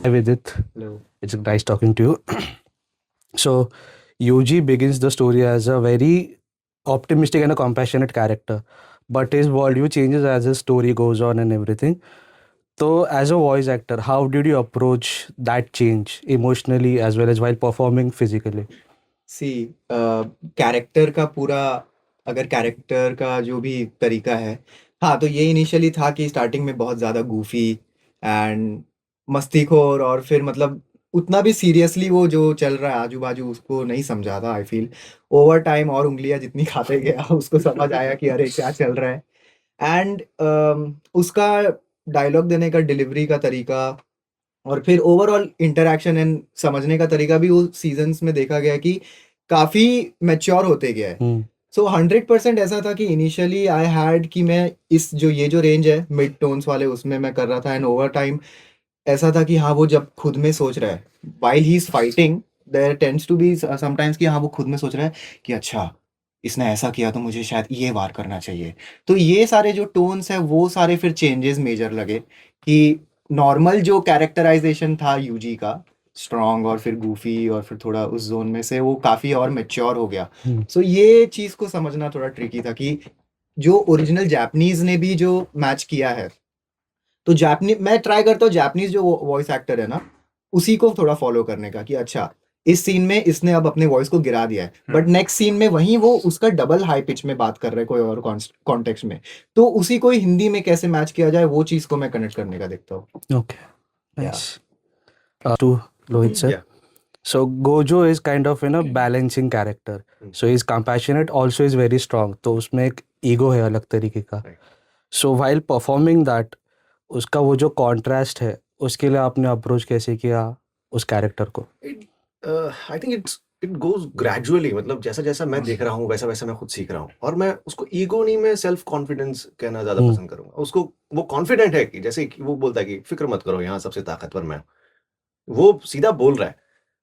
Hi Vidit, Hello. it's nice talking to you. So, Yuji begins the story as a very optimistic and a compassionate character, but his worldview changes as the story goes on and everything. So, as a voice actor, how did you approach that change emotionally as well as while performing physically? C character का पूरा अगर character का जो भी तरीका है, हाँ, तो ये इनिशियली था कि स्टार्टिंग में बहुत ज़्यादा गूफी एंड मस्तीखोर, और फिर मतलब उतना भी सीरियसली वो जो चल रहा है आजू बाजू उसको नहीं समझा था। आई फील ओवर टाइम और उंगलियां जितनी खाते गया उसको समझ आया कि अरे क्या चल रहा है। एंड उसका डायलॉग देने का डिलीवरी का तरीका और फिर ओवरऑल इंटरैक्शन एंड समझने का तरीका भी उस सीजन्स में देखा गया कि काफ़ी मैच्योर होते गया है। Hmm. सो 100% ऐसा था कि इनिशियली आई हैड कि मैं इस जो ये जो रेंज है मिड टोन्स वाले उसमें मैं कर रहा था, एंड ओवर टाइम ऐसा था कि हाँ वो जब खुद में सोच रहा है while he is fighting, there tends to be sometimes कि हाँ वो खुद में सोच रहा है कि अच्छा इसने ऐसा किया तो मुझे शायद ये वार करना चाहिए। तो ये सारे जो टोन्स है वो सारे फिर चेंजेस मेजर लगे कि नॉर्मल जो कैरेक्टराइजेशन था यूजी का स्ट्रॉन्ग और फिर गूफी और फिर थोड़ा उस जोन में से वो काफ़ी और मेच्योर हो गया। Hmm. सो ये चीज़ को समझना थोड़ा ट्रिकी था कि जो ओरिजिनल जापानीज ने भी जो मैच किया है, तो जापानी मैं ट्राई करता हूँ जापानीज जो वॉइस एक्टर है ना उसी को थोड़ा फॉलो करने का कि अच्छा इस सीन में इसने अब अपने वॉइस को गिरा दिया है, बट नेक्स्ट सीन में वहीं वो उसका डबल हाई पिच में बात कर रहा है कोई और कॉन्टेक्स्ट में, तो उसी को ही हिंदी में कैसे मैच किया जाए वो चीज को मैं कनेक्ट करने का देखता हूँ। Okay, या nice. To Lohit sir. Yeah. So Gojo is kind of balancing character. So he's compassionate, also is very strong. तो उसमें एक ego है अलग तरीके का. Right. So while performing that, उसका वो जो कॉन्ट्रास्ट है उसके लिए आपने अप्रोच कैसे किया उस कैरेक्टर को? I think it goes gradually. मतलब जैसा जैसा मैं देख रहा हूँ वैसा वैसा मैं खुद सीख रहा हूँ, और मैं उसको ईगो नहीं, मैं सेल्फ कॉन्फिडेंस कहना ज्यादा हम्म. पसंद करूंगा। उसको वो कॉन्फिडेंट है कि जैसे कि वो बोलता है कि फिक्र मत करो, यहाँ सबसे ताकतवर मैं हूँ। वो सीधा बोल रहा है,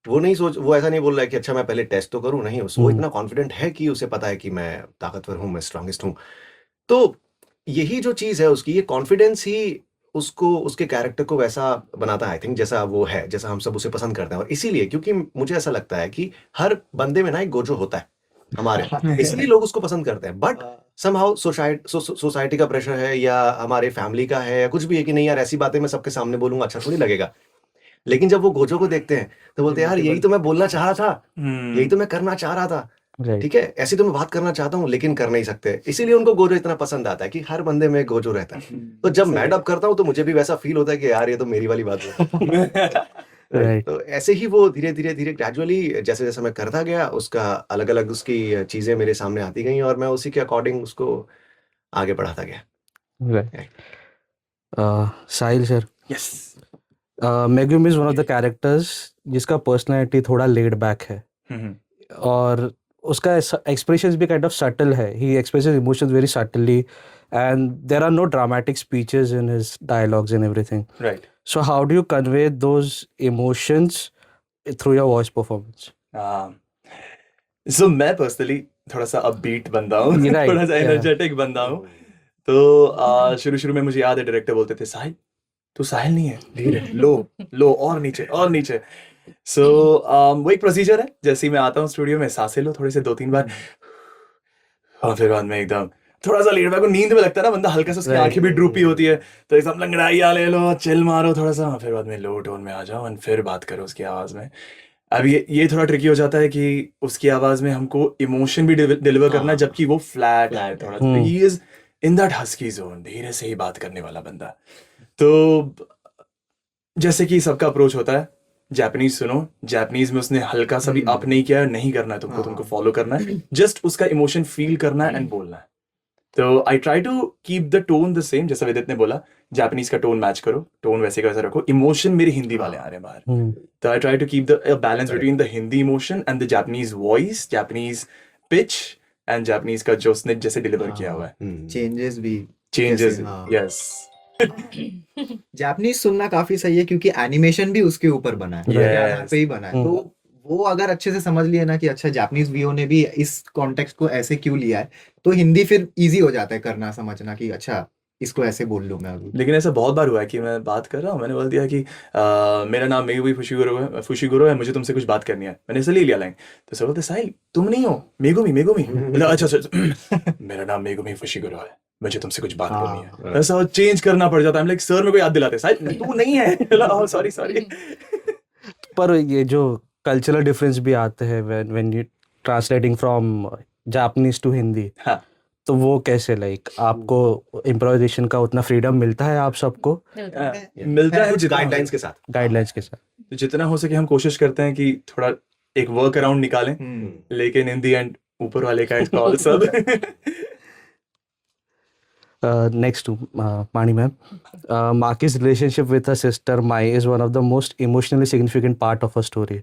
वो नहीं सोच, वो ऐसा नहीं बोल रहा है कि अच्छा मैं पहले टेस्ट तो करूँ, नहीं, वो हम्म. इतना कॉन्फिडेंट है कि उसे पता है कि मैं ताकतवर हूँ, मैं स्ट्रांगेस्ट हूँ। तो यही जो चीज़ है उसकी, ये कॉन्फिडेंस ही उसको, उसके कैरेक्टर को वैसा बनाता है आई थिंक, जैसा वो है, जैसा हम सब उसे पसंद करते हैं। और इसीलिए, क्योंकि मुझे ऐसा लगता है कि हर बंदे में ना एक गोजो होता है हमारे, इसलिए लोग उसको पसंद करते हैं। बट समहाउ सोसाइटी का प्रेशर है या हमारे फैमिली का है या कुछ भी है कि नहीं यार ऐसी बातें मैं सबके सामने बोलूंगा अच्छा थोड़ी लगेगा। लेकिन जब वो गोजो को देखते हैं तो बोलते हैं यार यही तो मैं बोलना चाह रहा था, यही तो मैं करना चाह रहा था। राइट. ठीक है, ऐसी तो मैं बात करना चाहता हूँ लेकिन कर नहीं सकते, इसीलिए उनको गोजो इतना पसंद आता है कि हर बंदे में गोजो रहता है। तो जब मैं डब करता हूँ तो मुझे भी वैसा फील होता है कि यार ये तो मेरी वाली बात है। राइट. तो ऐसे ही वो धीरे धीरे धीरे ग्रेजुअली जैसे जैसे मैं करता गया, उसका अलग अलग उसकी चीजें मेरे सामने आती गई और मैं उसी के अकॉर्डिंग उसको आगे बढ़ाता गया। Right. Sahil sir, yes. Megumi is one of the characters जिसका पर्सनालिटी थोड़ा लेड बैक है और उसका एक्सप्रेशंस भी काइंड ऑफ सटल है. He expresses emotions very subtly and there are no dramatic speeches in his dialogues and everything. Right. So how do you convey those emotions through your voice performance? So मैं personally थोड़ा सा upbeat बंदा हूँ, Right, थोड़ा सा yeah. Energetic बंदा हूँ। तो शुरू शुरू में मुझे याद है डायरेक्टर बोलते थे साहिल तू साहिल नहीं है, धीरे लो लो और नीचे और नीचे। सो वो एक प्रोसीजर है, जैसे ही मैं आता हूँ स्टूडियो में सांसें लो थोड़े से 2-3 बार, और फिर बाद में एकदम थोड़ा सा लेट बैक, नींद में लगता है ना बंदा हल्का सा, उसकी Right. आंखें भी ड्रूपी होती है, तो एकदम लंगड़ाइया ले लो, चिल मारो थोड़ा सा, फिर बाद में लो टोन में आ जाओ और फिर बात करो उसकी आवाज में। अब ये थोड़ा ट्रिकी हो जाता है कि उसकी आवाज में हमको इमोशन भी डिलीवर करना है, जबकि वो फ्लैट है थोड़ा सा। He is in that husky zone, धीरे से ही बात करने वाला बंदा। तो जैसे कि सबका अप्रोच होता है, जापानीज सुनो, जापानीज में उसने हल्का सा भी अप नहीं किया है, नहीं करना है तुमको, तुमको फॉलो करना है, जस्ट उसका इमोशन फील करना है एंड बोलना है। तो I try to keep the tone the same, जैसा विदित ने बोला, जापानीज का टोन मैच करो, टोन वैसे का वैसा रखो, इमोशन मेरे हिंदी वाले आ रहे हैं बाहर, तो I try to keep the balance between the Hindi emotion and the Japanese voice, Japanese pitch and Japanese का जो उसने जैसे डिलीवर किया हुआ है, चेंजेस भी चेंजेस। यस, जापानीज सुनना काफी सही है क्योंकि एनिमेशन भी उसके ऊपर बना है, Yes. उसके आधार पे ही बना है। तो वो अगर अच्छे से समझ लिए ना कि अच्छा जापानीज वीओ ने भी इस कॉन्टेक्स्ट को ऐसे क्यों लिया है, तो हिंदी फिर इजी हो जाता है करना, समझना कि अच्छा इसको ऐसे बोल लूँ मैं अभी। लेकिन ऐसा बहुत बार हुआ है कि मैं बात कर रहा हूँ, मैंने बोल दिया कि मेरा नाम मेगुमी फुशिगुरो है, मुझे तुमसे कुछ बात करनी है, मैंने ऐसे ले लिया लाइन। तो सर बोलते साहिल तुम नहीं हो, मेगुमी मेगुमी। बोला, अच्छा अच्छा मेरा नाम मेगुमी फुशिगुरो है, मुझे तुमसे कुछ बात करनी है। हाँ ऐसा चेंज करना पड़ जाता है, लाइक सर मेरे को याद दिलाते साहिल तू नहीं है। Sorry sorry. पर ये जो कल्चरल डिफरेंस भी आते हैं when you translating from Japanese to Hindi, हाँ तो वो कैसे, लाइक आपको इम्प्रोवाइजेशन का उतना फ्रीडम मिलता है आप सबको मिलता है कुछ जितना गाइडलाइंस के साथ। गाइडलाइंस के साथ? तो जितना हो सके हम कोशिश करते हैं कि थोड़ा एक वर्क अराउंड निकालें, लेकिन इन दी एंड ऊपर वाले का इट्स ऑल सब। Next to Mani ma'am, Maki's relationship with her sister Mai is one of the most emotionally significant part of her story.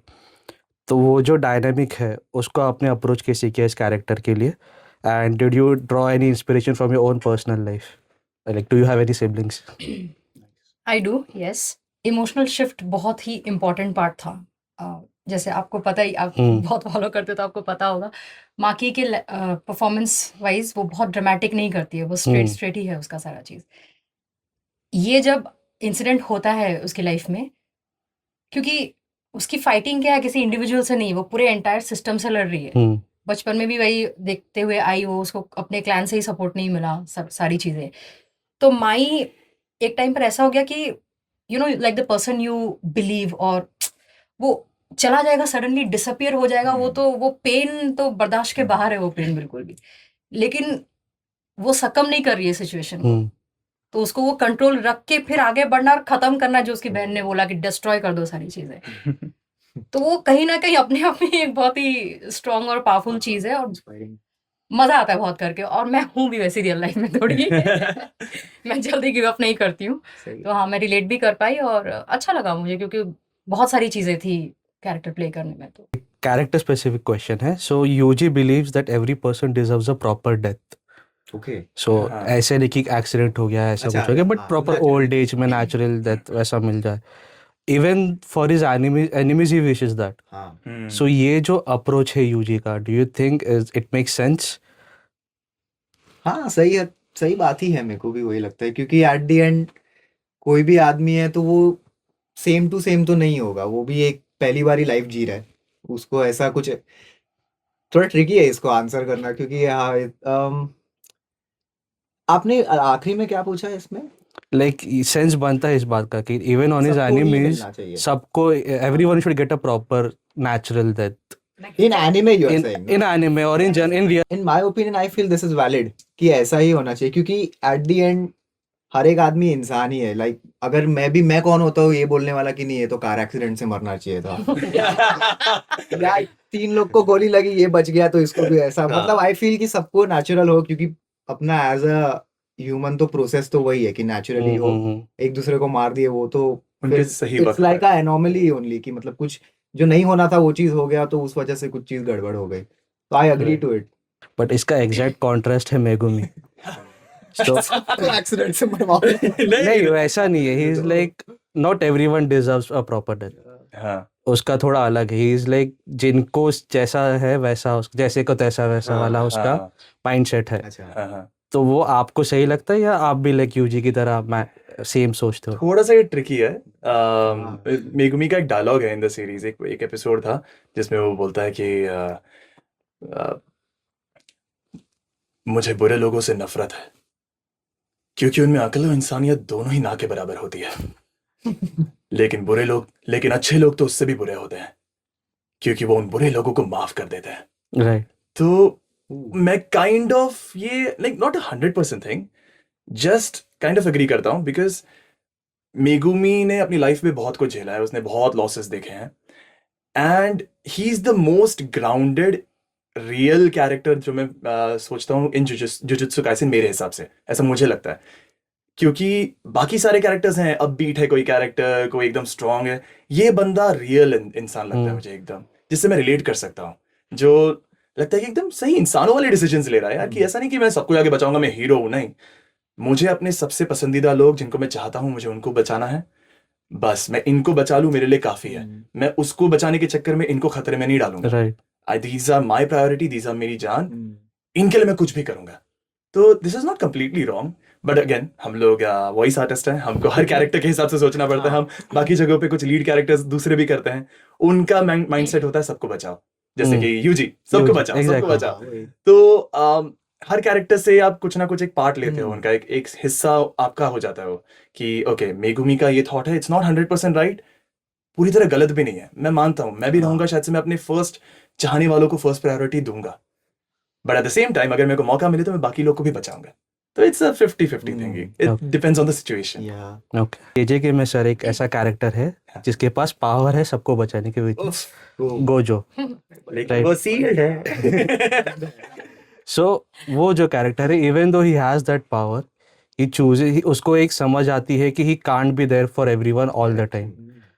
तो वो जो डायनामिक है उसको आपने अप्रोच कैसे किया इस कैरेक्टर के लिए, and did you draw any inspiration from your own personal life, like do you have any siblings? I do, yes. Emotional shift बहुत ही इम्पोर्टेंट पार्ट था। जैसे आपको पता ही, आप बहुत फॉलो करते हो तो आपको पता होगा, माकी के परफॉर्मेंस वाइज वो बहुत ड्रामेटिक नहीं करती है, वो स्ट्रेट स्ट्रेट ही है उसका सारा चीज़। ये जब इंसिडेंट होता है उसकी लाइफ में, क्योंकि उसकी फाइटिंग क्या है, किसी इंडिविजुअल से नहीं, वो पूरे एंटायर सिस्टम से लड़ रही है। बचपन में भी वही देखते हुए आई, वो उसको अपने क्लैन से ही सपोर्ट नहीं मिला, सब सारी चीज़ें। तो माई एक टाइम पर ऐसा हो गया कि you know like the person you believe, और वो चला जाएगा, सडनली डिसअपियर हो जाएगा। वो पेन तो बर्दाश्त के बाहर है, वो पेन बिल्कुल भी। लेकिन वो सकम नहीं कर रही है सिचुएशन को, तो उसको वो कंट्रोल रख के फिर आगे बढ़ना और खत्म करना, जो उसकी बहन ने बोला कि डिस्ट्रॉय कर दो सारी चीजें। तो वो कहीं ना कहीं अपने आप में एक बहुत ही स्ट्रॉन्ग और पावरफुल चीज है, और मजा आता है बहुत करके। और मैं हूँ भी वैसी रियल लाइफ में थोड़ी। मैं जल्दी गिव अप नहीं करती हूँ, तो हाँ मैं रिलेट भी कर पाई और अच्छा लगा मुझे, क्योंकि बहुत सारी चीजें थी कैरेक्टर प्ले करने में। तो कैरेक्टर स्पेसिफिक क्वेश्चन है। So Yuji believes that every person deserves a proper death. Okay. So ऐसे नहीं कि एक्सीडेंट हो गया, ऐसा कुछ हो गया, बट प्रॉपर ओल्ड एज में नेचुरल डेथ वैसा मिल जाए। Even for his enemies he wishes that. So ये जो अप्रोच है यूजी का, do you think it makes sense? हाँ सही है, सही बात ही है, मेरे को भी वही लगता है, क्योंकि एट द एंड कोई भी आदमी है तो वो सेम टू सेम तो नहीं होगा, वो भी एक पहली बारी लाइफ जी रहा है, उसको ऐसा कुछ थोड़ा ट्रिकी है इसको आंसर करना, क्योंकि आपने आखिरी में क्या पूछा है इसमें? लाइक सेंस बनता है इस बात का कि इवन ऑन हिज सबको ही एनिमीज मिलना चाहिए। सबको, everyone should get a proper natural death in anime you are saying? In anime और in real? In my opinion I feel this is valid कि ऐसा ही होना चाहिए, क्योंकि एट द एंड हर एक आदमी इंसान ही है। लाइक अगर मैं कौन होता हूँ ये बोलने वाला कि नहीं ये तो कार एक्सीडेंट से मरना चाहिए था। या 3 लोग को गोली लगी, ये बच गया तो इसको भी ऐसा, मतलब आई फील कि सबको नेचुरल हो, क्योंकि अपना एज अ ह्यूमन तो प्रोसेस तो वही है कि नेचुरली हो। एक दूसरे को मार दिए वो तो उनके सही इट्स वक्त लाइक अ एनोमली ओनली, कि मतलब कुछ जो नहीं होना था वो चीज हो गया, तो उस वजह से कुछ चीज गड़बड़ हो गई। तो I agree to it. But इसका एग्जैक्ट कॉन्ट्रास्ट है मेगुमी। So, एक्सीडेंट से मरवा नहीं वैसा नहीं है। He is like not everyone deserves a proper death. हाँ उसका थोड़ा अलग है। ही इज लाइक जिनको जैसा है वैसा, जैसे को तैसा वैसा वाला उसका माइंडसेट है। अच्छा हाँ हाँ। तो वो आपको सही लगता है, या आप भी लाइक यूजी की तरह सेम सोचते हो? थोड़ा सा ये ट्रिकी है। मेगुमी का एक डायलॉग है इन द सीरीज, एक एपिसोड था जिसमें वो बोलता है कि मुझे बुरे लोगों से नफरत है, क्योंकि उनमें अक्ल और इंसानियत दोनों ही ना के बराबर होती है। लेकिन अच्छे लोग तो उससे भी बुरे होते हैं, क्योंकि वो उन बुरे लोगों को माफ कर देते हैं। राइट। तो मैं काइंड ऑफ ये like not 100% thing, just kind of agree करता हूँ, बिकॉज मेगुमी ने अपनी लाइफ में बहुत कुछ झेला है, उसने बहुत लॉसेस देखे हैं, and he is the most grounded real character जो मैं सोचता हूँ इन जुजुत्सु काइसेन, मेरे हिसाब से ऐसा मुझे लगता है। क्योंकि बाकी सारे कैरेक्टर्स हैं, अपबीट है कोई कैरेक्टर, कोई एकदम स्ट्रांग है, ये बंदा रियल इंसान लगता है मुझे एकदम, जिससे मैं रिलेट कर सकता हूँ, जो लगता है कि एकदम सही इंसानों वाले डिसीजंस ले रहा है यार, कि ऐसा नहीं कि मैं सबको आगे बचाऊंगा, मैं हीरो हूँ, नहीं, मुझे अपने सबसे पसंदीदा लोग जिनको मैं चाहता हूँ मुझे उनको बचाना है, बस मैं इनको बचा लूँ मेरे लिए काफी है, मैं उसको बचाने के चक्कर में इनको खतरे में नहीं डालूंगा। Right. These are my priority, these are मेरी जान, इनके लिए मैं कुछ भी करूंगा। तो this is not completely wrong, but again हम लोग वॉइस आर्टिस्ट हैं, हमको हर कैरेक्टर के हिसाब से सोचना पड़ता है। हम बाकी जगहों पे कुछ लीड कैरेक्टर्स दूसरे भी करते हैं, उनका माइंडसेट होता है सबको बचाओ, जैसे कि यूजी सबको यूजी, बचाओ, सबको exactly. बचाओ। तो हर कैरेक्टर से आप कुछ ना कुछ एक पार्ट लेते हो, उनका एक हिस्सा आपका हो जाता है वो, कि ओके मेगुमी का ये थॉट है, इट्स नॉट 100% राइट, पूरी तरह गलत भी नहीं है, मैं मानता हूँ, मैं भी रहूंगा शायद से, मैं अपने फर्स्ट चाहने वालों को फर्स्ट प्रायोरिटी दूंगा, but at the same time अगर मेरे को मौका मिले तो मैं बाकी लोग को भी बचाऊंगा। तो it's a 50-50 thing, it depends on the situation. Okay, KJK में सर एक ऐसा कैरेक्टर है जिसके पास पावर है सबको बचाने के लिए, गोजो। लेकिन वो सील्ड है। सो वो जो कैरेक्टर है, even though he has that power, he chooses, उसको एक समझ आती है कि he can't be there for everyone all the time,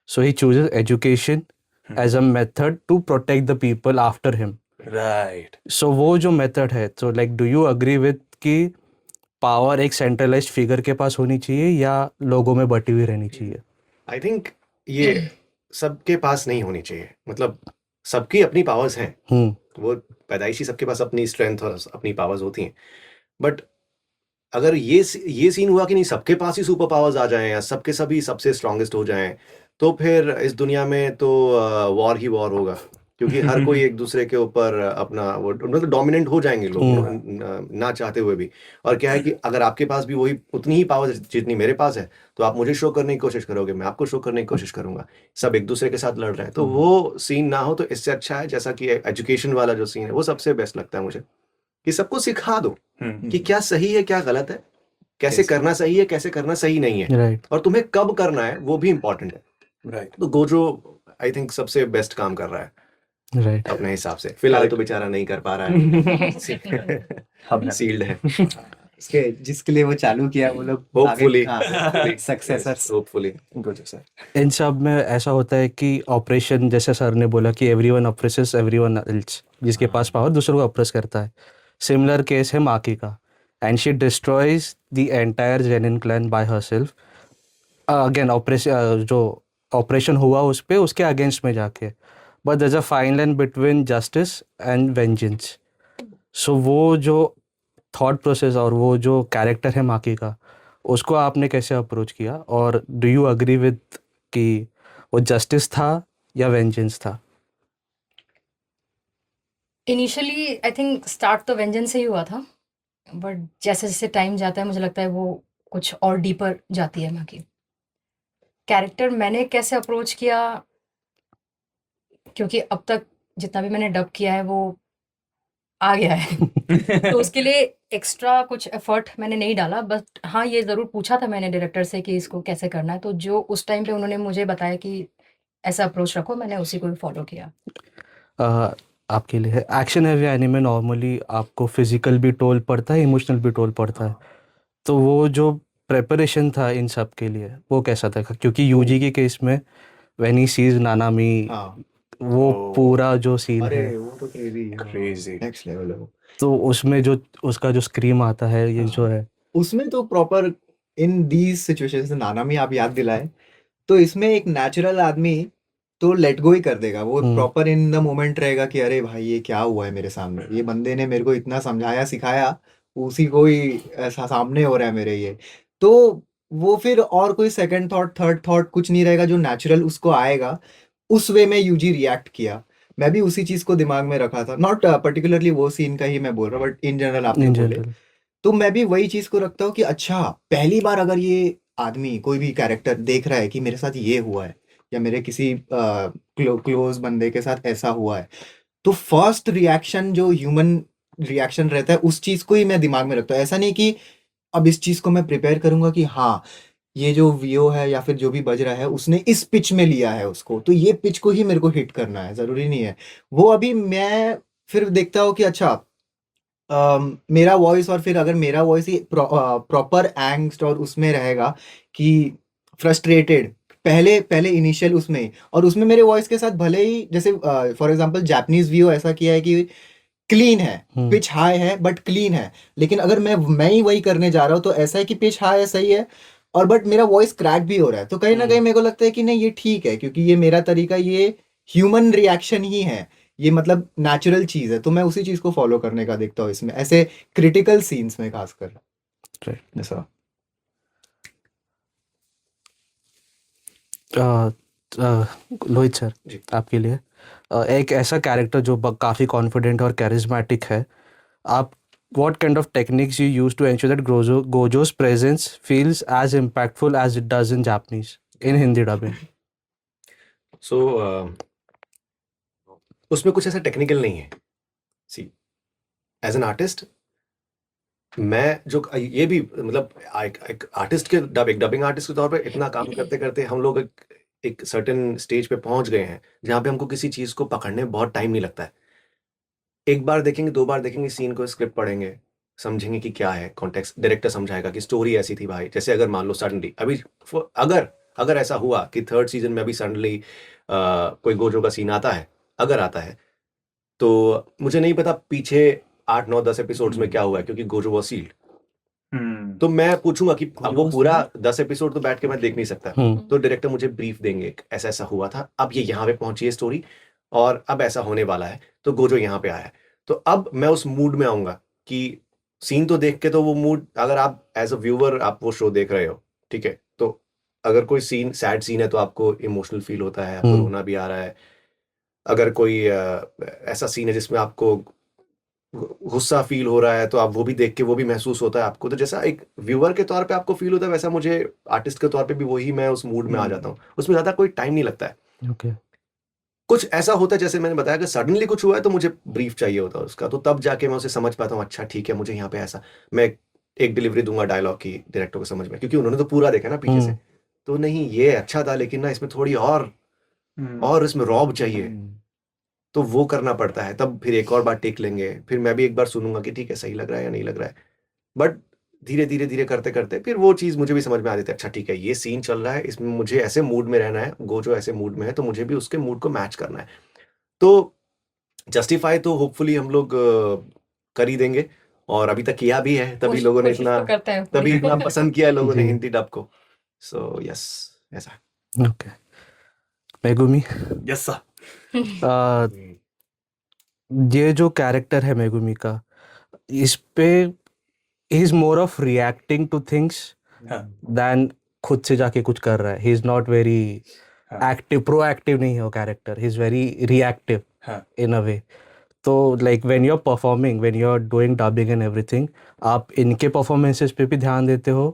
so he chooses education as a method to protect the people after him. Right. सो वो जो method है, तो like do you agree with कि पावर एक सेंट्रलाइज्ड फिगर के पास होनी चाहिए या लोगों में बटी हुई रहनी चाहिए? आई थिंक ये सबके पास नहीं होनी चाहिए, मतलब सबकी अपनी पावर्स हैं, वो पैदाइशी सबके पास अपनी स्ट्रेंथ और अपनी पावर्स होती हैं, बट अगर ये सीन हुआ कि नहीं सबके पास ही सुपर पावर्स आ जाएं या सबके सभी सबसे स्ट्रांगेस्ट हो जाएं, तो फिर इस दुनिया में तो वॉर ही वॉर होगा, क्योंकि हर कोई एक दूसरे के ऊपर अपना वो मतलब डोमिनेंट हो जाएंगे लोग ना चाहते हुए भी। और क्या है कि अगर आपके पास भी वही उतनी ही पावर जितनी मेरे पास है, तो आप मुझे शो करने की कोशिश करोगे, मैं आपको शो करने की कोशिश करूंगा, सब एक दूसरे के साथ लड़ रहे हैं, तो वो सीन ना हो। तो इससे अच्छा है, जैसा कि एजुकेशन वाला जो सीन है वो सबसे बेस्ट लगता है मुझे, कि सबको सिखा दो कि क्या सही है क्या गलत है, कैसे करना सही है कैसे करना सही नहीं है, राइट, और तुम्हें कब करना है वो भी इम्पोर्टेंट है। राइट। तो गोजो आई थिंक सबसे बेस्ट काम कर रहा है राइट। अपने हिसाब से। फिलहाल तो बेचारा नहीं कर पा रहा है, सील्ड है। उसके जिसके लिए वो चालू किया वो लोग hopefully successors. Hopefully good sir. इन सब में ऐसा होता है कि ऑपरेशन, जैसे सर ने बोला कि एवरीवन ऑपरेसेस एवरीवन एल्स, जिसके पास पावर दूसरों को ऑपरेस करता है। सिमिलर केस है माकी का, and she destroys the entire Zenin clan by herself. Again जो ऑपरेशन हुआ उस पे उसके अगेंस्ट में जाके, but there is a fine line between justice and vengeance. So वो जो थॉट प्रोसेस और वो जो कैरेक्टर है माकी का, उसको आपने कैसे अप्रोच किया, और डू यू अग्री विद कि वो जस्टिस था या वेंजेंस था? इनिशियली आई थिंक स्टार्ट तो वेंजेंस से ही हुआ था, बट जैसे जैसे टाइम जाता है मुझे लगता है वो कुछ और डीपर जाती है माकी। कैरेक्टर मैंने कैसे अप्रोच किया, क्योंकि अब तक जितना भी मैंने डब किया है वो आ गया है तो उसके लिए एक्स्ट्रा कुछ एफर्ट मैंने नहीं डाला, बट हाँ ये ज़रूर पूछा था मैंने डायरेक्टर से कि इसको कैसे करना है, तो जो उस टाइम पे उन्होंने मुझे बताया कि ऐसा अप्रोच रखो, मैंने उसी को फॉलो किया। आपके लिए एक्शन हैवी एनिमे नॉर्मली आपको फिजिकल भी टोल पड़ता है, इमोशनल भी टोल पड़ता है, तो वो जो प्रेपरेशन था इन सब के लिए वो कैसा था? क्योंकि यूजी के केस में व्हेन ही सीज नानामी, वो पूरा जो सीन अरे है वो तो Crazy. नेक्स्ट लेवल है वो। तो उसमें जो उसका जो स्क्रीम आता है, ये जो है उसमें तो प्रॉपर इन दीज सिचुएशंस, नानामी आप याद दिलाए, तो इसमें एक नेचुरल आदमी तो लेट गो ही कर देगा, वो प्रॉपर इन द मोमेंट रहेगा कि अरे भाई ये क्या हुआ है मेरे सामने, ये बंदे ने मेरे को इतना समझाया सिखाया, उसी को ही ऐसा सामने हो रहा है मेरे, ये तो वो फिर और कोई सेकंड थॉट थर्ड थॉट कुछ नहीं रहेगा, जो नेचुरल उसको आएगा उस वे में यूजी रिएक्ट किया। मैं भी उसी चीज को दिमाग में रखा था, नॉट पर्टिकुलरली वो सीन का ही मैं बोल रहा हूँ, बट इन जनरल आपने इन बोले जनरल। तो मैं भी वही चीज को रखता हूँ कि अच्छा पहली बार अगर ये आदमी कोई भी कैरेक्टर देख रहा है कि मेरे साथ ये हुआ है या मेरे किसी क्लोज बंदे के साथ ऐसा हुआ है, तो फर्स्ट रिएक्शन जो ह्यूमन रिएक्शन रहता है उस चीज को ही मैं दिमाग में रखता हूँ। ऐसा नहीं कि अब इस चीज को मैं प्रिपेयर करूंगा कि हाँ ये जो वीओ है या फिर जो भी बज रहा है उसने इस पिच में लिया है उसको, तो ये पिच को ही मेरे को हिट करना है, जरूरी नहीं है वो। अभी मैं फिर देखता हूँ कि अच्छा मेरा वॉइस, और फिर अगर मेरा वॉइस ही प्रॉपर एंग्स्ट और उसमें रहेगा कि फ्रस्ट्रेटेड पहले पहले इनिशियल उसमें, और उसमें मेरे वॉइस के साथ भले ही जैसे फॉर एग्जांपल जापानीज वीओ ऐसा किया है कि क्लीन है, पिच हाई है बट क्लीन है, लेकिन अगर मैं ही वही करने जा रहा हूँ तो ऐसा है कि पिच हाई है सही है और बट मेरा वॉइस क्रैक भी हो रहा है, तो कहीं ना कहीं मेरे को लगता है कि नहीं ये ठीक है, क्योंकि ये मेरा तरीका, ये ह्यूमन रिएक्शन ही है, ये मतलब नेचुरल चीज है, तो मैं उसी चीज को फॉलो करने का देखता हूँ इसमें, ऐसे क्रिटिकल सीन्स में खासकर। राइट। ऐसा लोहित सर, जी। आपके लिए एक ऐसा कैरेक्टर जो काफ़ी कॉन्फिडेंट और कैरिज्मेटिक है, आप what kind of techniques you use to ensure that Gojo's presence feels as impactful as it does in Japanese in Hindi dubbing? सो उसमें कुछ ऐसा टेक्निकल नहीं है। सी एज एन आर्टिस्ट मैं जो ये भी मतलब एक आर्टिस्ट के डबिंग आर्टिस्ट के तौर पे इतना काम करते करते हम लोग एक सर्टेन स्टेज पे पहुंच गए हैं जहाँ पे हमको किसी चीज को पकड़ने में बहुत टाइम नहीं लगता है। एक बार देखेंगे, 2 बार देखेंगे सीन को, स्क्रिप्ट पढ़ेंगे, समझेंगे कि क्या है कॉन्टेक्स्ट, डायरेक्टर समझाएगा कि स्टोरी ऐसी थी भाई। जैसे अगर मान लो सडनली अभी अगर ऐसा हुआ कि 3rd सीजन में अभी सडनली कोई गोजो का सीन आता है, अगर आता है, तो मुझे नहीं पता पीछे 8, 9, 10 एपिसोड्स में क्या हुआ है, क्योंकि गोजो वाज सील्ड। तो मैं पूछूंगा कि अब वो पूरा 10 एपिसोड तो बैठ के मैं देख नहीं सकता। तो डायरेक्टर मुझे ब्रीफ देंगे, ऐसा ऐसा हुआ था, अब ये यहाँ पे पहुंची है स्टोरी, और अब ऐसा होने वाला है, तो गोजो यहाँ पे आया है। तो अब मैं उस मूड में आऊंगा कि सीन तो देख के तो वो मूड, अगर आप एज अ व्यूअर आप वो शो देख रहे हो, ठीक है, तो अगर कोई सीन सैड सीन है तो आपको इमोशनल फील होता है, आपको रोना भी आ रहा है। अगर कोई ऐसा सीन है जिसमें आपको गुस्सा फील हो रहा है, तो आप वो भी देख के वो भी महसूस होता है आपको। तो जैसा एक व्यूअर के तौर पे आपको फील होता है, वैसा मुझे आर्टिस्ट के तौर पे भी वही, मैं उस मूड में आ जाता हूँ। उसमें ज्यादा कोई टाइम नहीं लगता है। Okay. कुछ ऐसा होता है जैसे मैंने बताया कि सडनली कुछ हुआ है तो मुझे ब्रीफ चाहिए होता है उसका, तो तब जाके मैं उसे समझ पाता हूँ। अच्छा ठीक है, मुझे यहाँ पे ऐसा, मैं एक डिलीवरी दूंगा डायलॉग की डायरेक्टर को समझ में, क्योंकि उन्होंने तो पूरा देखा ना पीछे से। तो नहीं ये अच्छा था, लेकिन ना इसमें थोड़ी और इसमें रॉब चाहिए, तो वो करना पड़ता है। तब फिर एक और बार टेक लेंगे, फिर मैं भी एक बार सुनूंगा कि ठीक है सही लग रहा है या नहीं लग रहा है। बट धीरे धीरे करते करते फिर वो चीज़ मुझे भी समझ में आ जाती है। अच्छा ठीक है, ये सीन चल रहा है, इसमें मुझे ऐसे मूड में रहना है, गोजो ऐसे मूड में है, तो मुझे भी उसके मूड को मैच करना है। तो जस्टिफाई तो होपफुली हम लोग कर ही देंगे, और अभी तक किया भी है, तभी लोगों ने कोशिश इतना तो करते हैं तभी पूरी। इतना पसंद किया है लोगों ने जी। हिंदी डब को। सो यस, ऐसा। Okay. Megumi, yes sir. ये जो कैरेक्टर है मेगुमी का, इस पे he is more of reacting to things हाँ। देन खुद से जाके कुछ कर रहा है। ही इज नॉट वेरी हाँ। एक्टिव, प्रोएक्टिव नहीं है वो character, he is very reactive हाँ। In a way. तो like when you are performing, when you are doing dubbing and everything, आप इनके परफॉर्मेंसेस पे भी ध्यान देते हो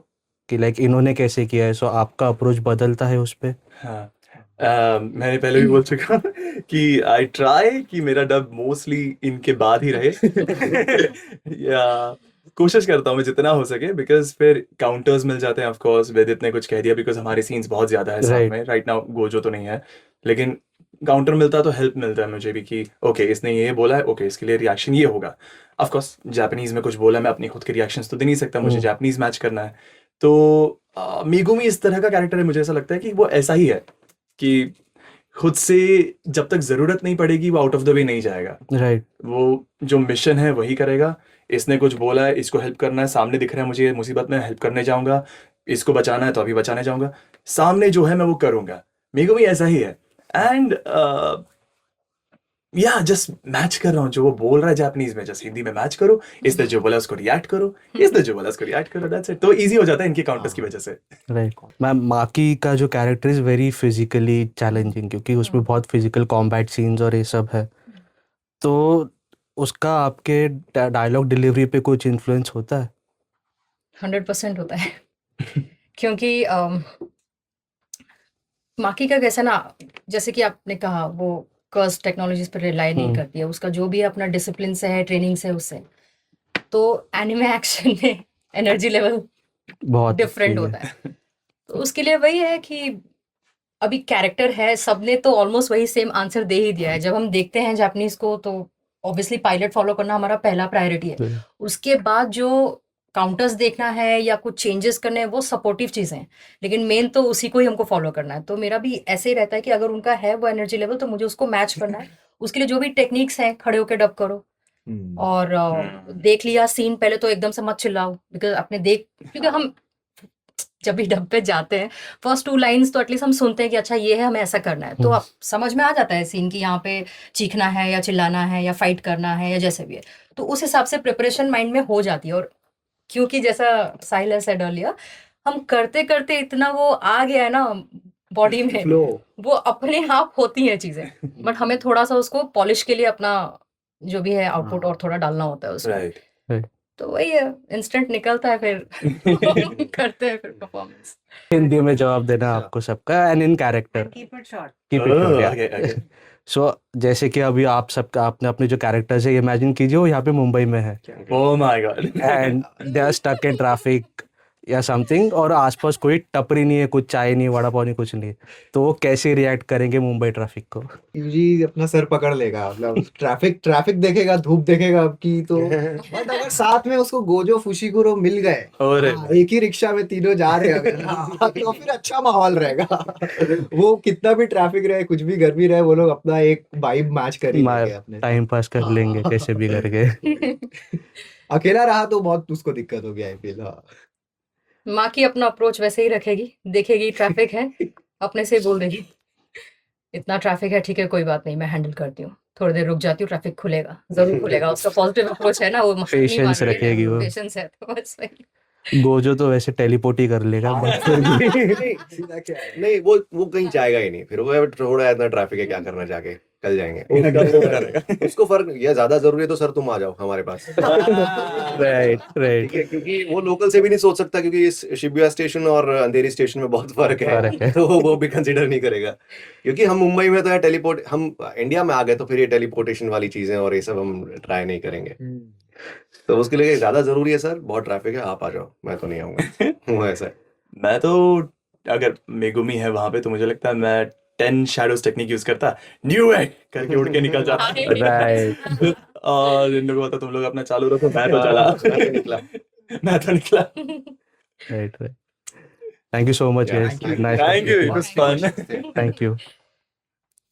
कि लाइक इन्होंने कैसे किया है, सो आपका अप्रोच बदलता है उस पे? हाँ। मैंने पहले भी बोल चुका कि आई ट्राई कि मेरा डब मोस्टली इनके बाद ही रहे। या कोशिश करता हूँ मैं जितना हो सके, बिकॉज फिर काउंटर्स मिल जाते हैं। ऑफ कोर्स वेदित ने कुछ कह दिया, बिकॉज हमारे सीन्स बहुत ज्यादा है साथ Right. में। राइट नाउ गोजो तो नहीं है, लेकिन काउंटर मिलता है तो हेल्प मिलता है मुझे भी कि ओके इसने ये बोला है, ओके इसके लिए रिएक्शन ये होगा। ऑफ कोर्स जापानीज में कुछ बोला, मैं अपनी खुद के रिएक्शंस तो दे नहीं सकता, मुझे जापानीज मैच करना है। तो मीगुमी इस तरह का कैरेक्टर है, मुझे ऐसा लगता है कि वो ऐसा ही है कि खुद से जब तक जरूरत नहीं पड़ेगी वो आउट ऑफ द वे नहीं जाएगा। राइट। वो जो मिशन है वही करेगा। इसने कुछ बोला है, इसको हेल्प करना है, सामने दिख रहा है मुझे मुसीबत में, हेल्प करने जाऊंगा। इसको बचाना है तो अभी बचाने जाऊंगा, सामने जो है मैं वो करूंगा। मेगुमी ऐसा ही है। एंड या जस्ट मैच कर रहा हूँ, जो वो बोल रहा है जापानीज में जस्ट हिंदी में मैच करो, इसने जो बोला उसको रिएक्ट करो, इसने जो बोला उसको रिएक्ट करो, दैट्स इट। तो इजी हो जाता है इनके काउंटर्स की वजह से। राइट मैम, माकी का जो character is very physically challenging, क्योंकि उसमें बहुत फिजिकल कॉम्बैट सीन्स और ये सब है। तो उसका आपके डायलॉग डिलीवरी पे कुछ इन्फ्लुएंस होता है? 100% होता है। क्योंकि माकी का कैसा ना, जैसे कि आपने कहा, वो कर्स टेक्नोलॉजीज पर रिलाई नहीं करती है, उसका जो भी अपना डिसिप्लिन से है, ट्रेनिंग से, उससे। तो एनिमे एक्शन में एनर्जी लेवल बहुत डिफरेंट अच्छी होता है। तो उसके लिए वही है कि अभी कैरेक्टर है, सबने तो ऑलमोस्ट वही सेम आंसर दे ही दिया है। जब हम देखते हैं जापानीज को तो ऑब्वियसली पायलट फॉलो करना हमारा पहला प्रायोरिटी है। है। उसके बाद जो काउंटर्स देखना है या कुछ चेंजेस करने हैं वो सपोर्टिव चीज़ें हैं, लेकिन मेन तो उसी को ही हमको फॉलो करना है। तो मेरा भी ऐसे ही रहता है कि अगर उनका है वो एनर्जी लेवल तो मुझे उसको मैच करना है। उसके लिए जो भी टेक्निक्स हैं, खड़े होकर डब करो, और देख लिया सीन, पहले तो एकदम से मत चिल्लाओ, बिकॉज अपने देख, क्योंकि हम जब भी डब पे जाते हैं फर्स्ट 2 लाइंस तो एटलीस्ट हम सुनते हैं कि अच्छा ये है, हमें ऐसा करना है, तो आप समझ में आ जाता है सीन की यहाँ पे चीखना है या चिल्लाना है या फाइट करना है या जैसे भी है। तो उस हिसाब से प्रिपरेशन माइंड में हो जाती है। और क्योंकि जैसा साहिल सेड अर्लियर, हम करते करते इतना वो आ गया है ना, बॉडी में फ्लो वो अपने आप होती हैं चीजें, बट हमें थोड़ा सा उसको पॉलिश के लिए अपना जो भी है आउटपुट और थोड़ा डालना होता है उसमें। राइट तो वही है, इंस्टेंट निकलता है फिर करते हैं फिर परफॉर्मेंस। हिंदी में जवाब देना अच्छा। आपको सबका and in character And keep it short. Keep it short. Okay okay so जैसे कि अभी आप सबका आपने अपने जो कैरेक्टर्स है इमेजिन कीजिए वो यहाँ पे मुंबई में है oh my God and they are stuck in traffic या समथिंग, और आसपास कोई टपरी नहीं है, कुछ चाय नहीं, वड़ा पाव नहीं, कुछ नहीं, तो वो कैसे रिएक्ट करेंगे मुंबई ट्रैफिक को? यूजी अपना सर पकड़ लेगा, मतलब ट्रैफिक देखेगा, धूप देखेगा आपकी, तो बट अगर साथ में उसको गोजो फुशिकुरो मिल गए, और हाँ, एक ही रिक्शा में तीनों जा रहे हैं अगर, हाँ, तो फिर अच्छा माहौल रहेगा। वो कितना भी ट्रैफिक रहे, कुछ भी गर्मी रहे, वो लोग अपना एक वाइब मैच कर ही लेंगे अपने साथ। टाइम पास कर लेंगे कैसे भी करके। अकेला रहा तो बहुत उसको दिक्कत होगी, आई फील। माँ की अपना अप्रोच वैसे ही रखेगी, देखेगी ट्रैफिक है, अपने से ही बोल देगी इतना ट्रैफिक है, ठीक है कोई बात नहीं, मैं हैंडल करती हूँ, थोड़ी देर रुक जाती हूँ, ट्रैफिक खुलेगा, जरूर खुलेगा। उसका पॉजिटिव अप्रोच है ना, वो Patience रखेगी वो। पेशेंस है, तो बस वही। गोजो तो वैसे टेलीपोर्ट ही कर लेगा, बट फिर भी सीधा क्या है? नहीं, वो कहीं जाएगा ही नहीं, फिर वो थोड़ा इतना ट्रैफिक है, क्या करना, जाके कल जाएंगे। उसको फर्क नहीं, ये ज्यादा जरूरी है तो सर तुम आ जाओ हमारे पास। राइट ठीक राइट है, क्योंकि वो लोकल से भी नहीं सोच सकता, क्योंकि इस शिबुया स्टेशन और अंधेरी स्टेशन में बहुत फर्क फर्क है। है, तो वो भी कंसीडर नहीं करेगा। क्योंकि हम मुंबई में तो है टेलीपोर्ट, हम इंडिया में आ गए तो फिर ये टेलीपोर्टेशन वाली चीजें और ये सब हम ट्राई नहीं करेंगे। तो उसके लिए ज्यादा जरूरी है सर, बहुत ट्रैफिक है, आप आ जाओ, मैं तो नहीं आऊंगा। वो ऐसा है। मैं तो अगर मेगुमी है वहां पे तो मुझे लगता है मैं 10 शैडोज टेक्निक यूज करता, न्यू है करके उड़ के निकल जाता। राइट और इन लोगों को तुम लोग अपना चालू रखो, मैं तो चला। निकला। मैं तो निकला। Right right. Thank you so much Yeah, guys, thank you. Nice Thank you, it was fun. Thank you.